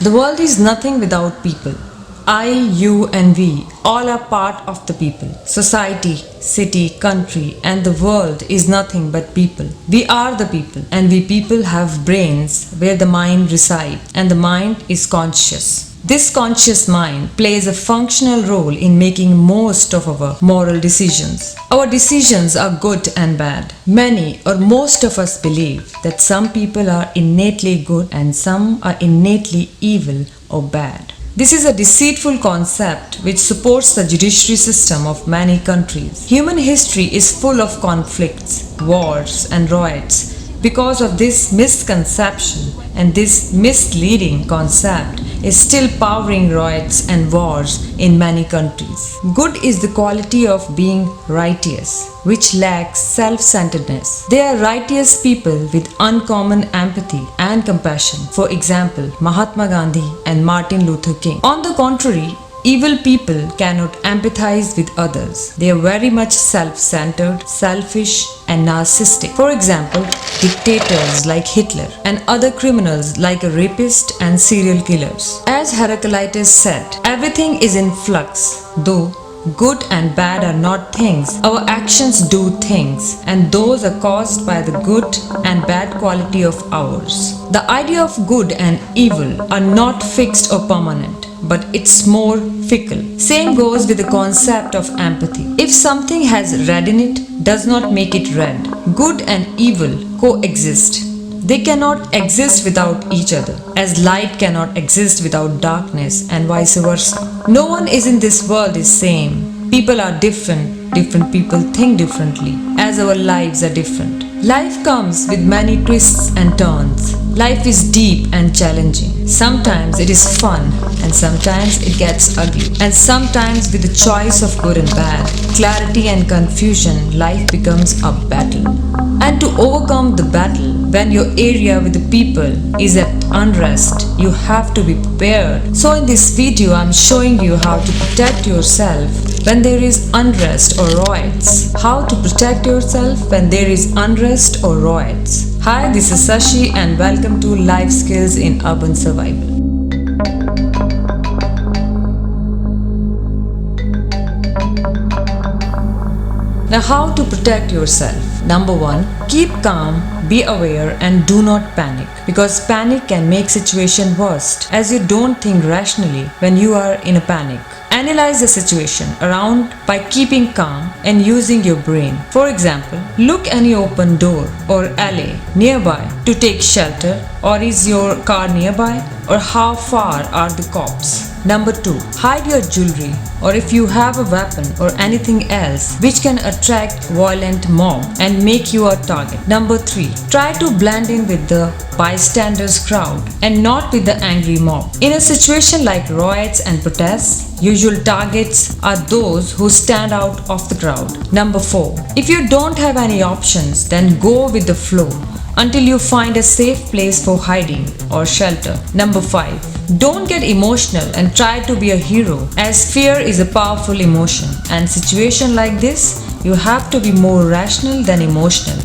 The world is nothing without people. I, you, and we all are part of the people. Society, city, country, and the world is nothing but people. We are the people, and we people have brains where the mind resides, and the mind is conscious. This conscious mind plays a functional role in making most of our moral decisions. Our decisions are good and bad. Many or most of us believe that some people are innately good and some are innately evil or bad. This is a deceitful concept which supports the judiciary system of many countries. Human history is full of conflicts, wars, and riots. Because of this misconception and this misleading concept is still powering riots and wars in many countries. Good is the quality of being righteous, which lacks self-centeredness. They are righteous people with uncommon empathy and compassion. For example, Mahatma Gandhi and Martin Luther King. On the contrary, evil people cannot empathize with others. They are very much self-centered, selfish, and narcissistic. For example, dictators like Hitler and other criminals like a rapist and serial killers. As Heraclitus said, everything is in flux, though good and bad are not things. Our actions do things, and those are caused by the good and bad quality of ours. The idea of good and evil are not fixed or permanent, but it's more fickle. Same goes with the concept of empathy. If something has red in it, does not make it red. Good and evil coexist. They cannot exist without each other, as light cannot exist without darkness and vice versa. No one is in this world is same. People are different. Different people think differently, as our lives are different. Life comes with many twists and turns. Life is deep and challenging. Sometimes it is fun and sometimes it gets ugly. And sometimes with the choice of good and bad, clarity and confusion, life becomes a battle. And to overcome the battle, when your area with the people is at unrest, you have to be prepared. So in this video, I'm showing you how to protect yourself when there is unrest or riots. How to protect yourself when there is unrest or riots. Hi, this is Sashi and welcome to Life Skills in Urban Survival. Now, how to protect yourself? Number 1, keep calm, be aware and do not panic, because panic can make situation worse as you don't think rationally when you are in a panic. Analyze the situation around by keeping calm and using your brain. For example, look any open door or alley nearby to take shelter, or is your car nearby, or how far are the cops? Number 2, hide your jewelry, or if you have a weapon or anything else which can attract violent mob and make you a target. Number 3, try to blend in with the bystanders crowd and not with the angry mob. In a situation like riots and protests, usual targets are those who stand out of the crowd. Number 4, if you don't have any options, then go with the flow until you find a safe place for hiding or shelter. Number 5, don't get emotional and try to be a hero, as fear is a powerful emotion, and situation like this, you have to be more rational than emotional,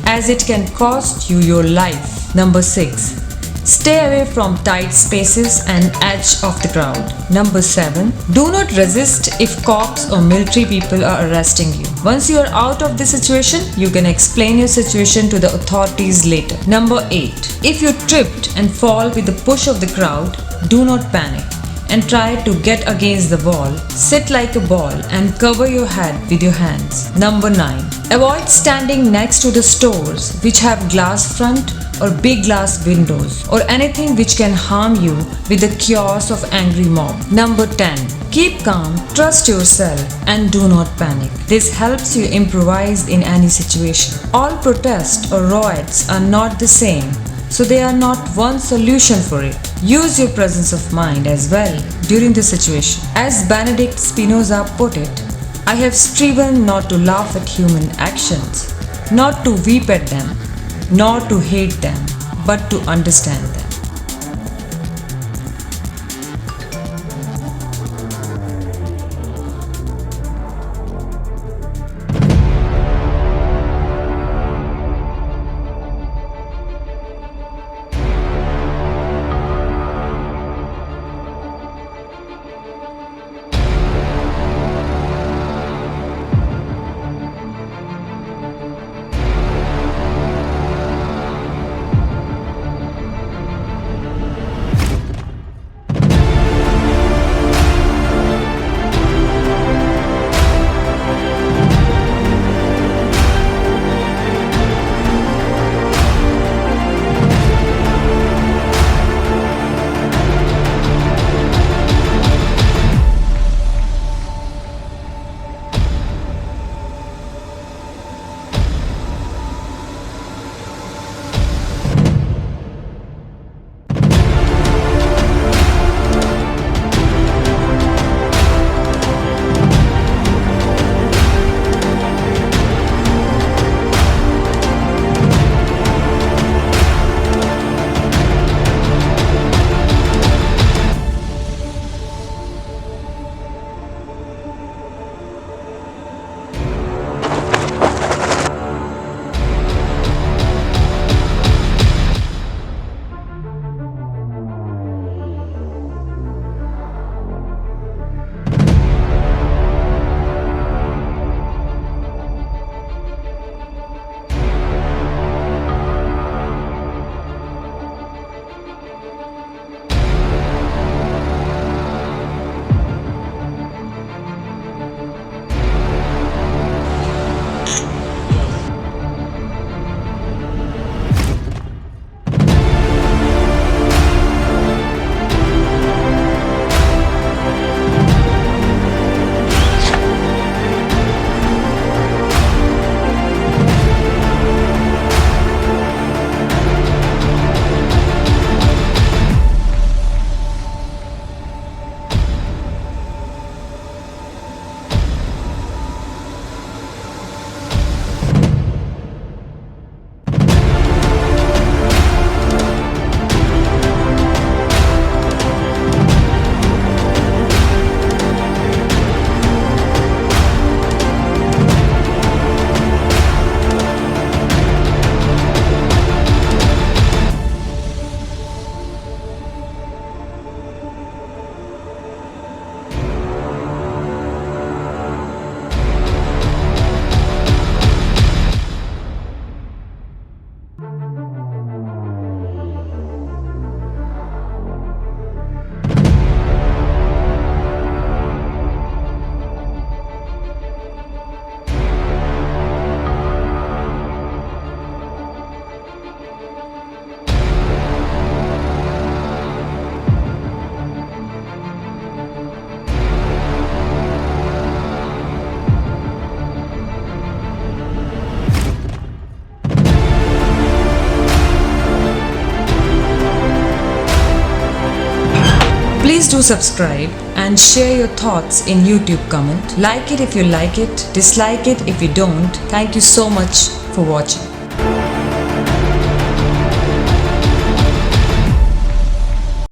as it can cost you your life. Number 6, stay away from tight spaces and edge of the crowd. Number 7, do not resist if cops or military people are arresting you. Once you are out of the situation, you can explain your situation to the authorities later. Number 8, if you tripped and fall with the push of the crowd, do not panic and try to get against the wall. Sit like a ball and cover your head with your hands. Number 9, avoid standing next to the stores which have glass front or big glass windows or anything which can harm you with the chaos of angry mob. Number 10, keep calm, trust yourself and do not panic. This helps you improvise in any situation. All protests or riots are not the same, so they are not one solution for it. Use your presence of mind as well during the situation. As Benedict Spinoza put it, I have striven not to laugh at human actions, not to weep at them, nor to hate them, but to understand them. Please do subscribe and share your thoughts in YouTube comment. Like it if you like it, dislike it if you don't. Thank you so much for watching.